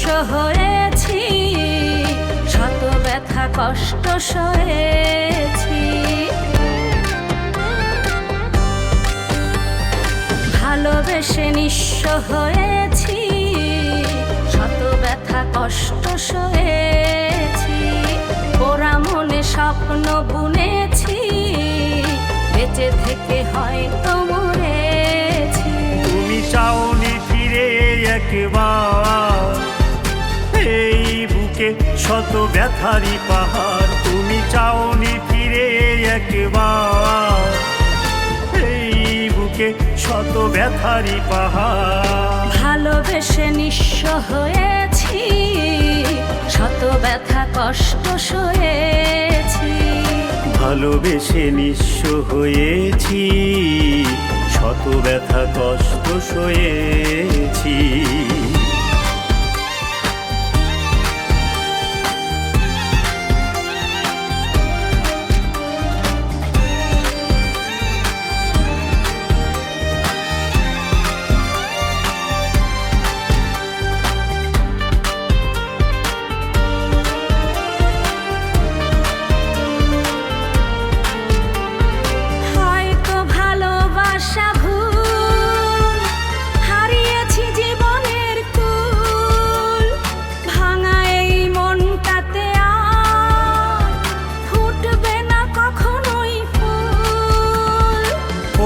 নিঃস্ব হয়েছি, শত ব্যথা কষ্ট সয়েছি। ভালোবেসে নিঃস্ব হয়েছি, শত ব্যথা কষ্ট সয়েছি। ওরা মনে স্বপ্ন বুনেছি, বেঁচে থেকে হয়তো মরেছি। তুমি চাওনি ফিরে একবার, এই বুকে শত ব্যথারি পাহাড়। তুমি চাওনি ফিরে একবার, এই বুকে শত ব্যথারি পাহাড়। ভালোবেসে নিঃস্ব হয়েছি, শত ব্যথা কষ্ট সয়েছি। ভালোবেসে নিঃস্ব হয়েছি, শত ব্যথা কষ্ট সয়েছি।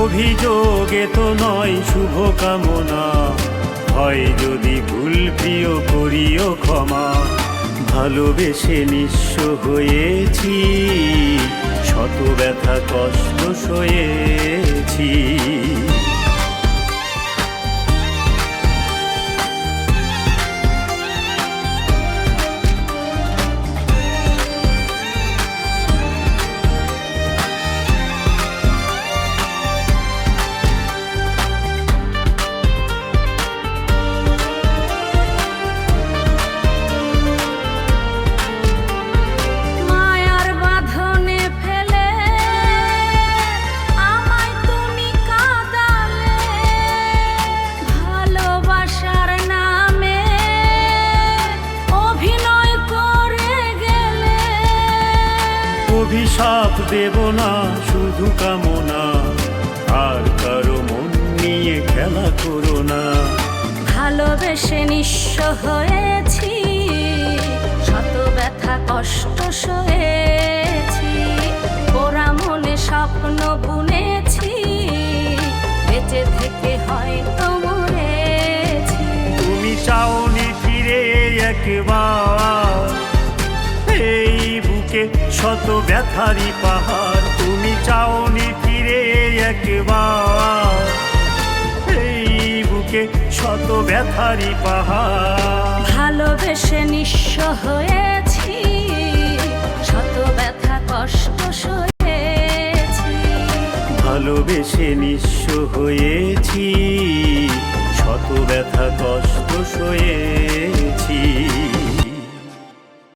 অভিযোগে তো নয় শুভ কামনা, হয় যদি ভুল প্রিয় করিও ক্ষমা। ভালোবেসে নিঃস্ব হয়েছি, শত ব্যথা কষ্ট সয়েছি। অভিশাপ দেব না শুধু কামনা, আর কারো মন নিয়ে খেলা করো না। ভালোবেসে নিঃস্ব হয়েছি, শত ব্যথা কষ্ট সয়েছি। ওরা মনে স্বপ্ন বুনেছি, বেঁচে থেকে হয়তো মরেছি। তুমি চাওনি ফিরে একবার, এই বুকে শত ব্যথারি পাহাড়। তুমি চাওনি ফিরে একবার, এই বুকে শত ব্যথারি পাহাড়। ভালোবেসে নিঃস্ব হয়েছি, শত ব্যথা কষ্ট সয়েছি। ভালোবেসে নিঃস্ব হয়েছি, শত ব্যথা কষ্ট সয়েছি।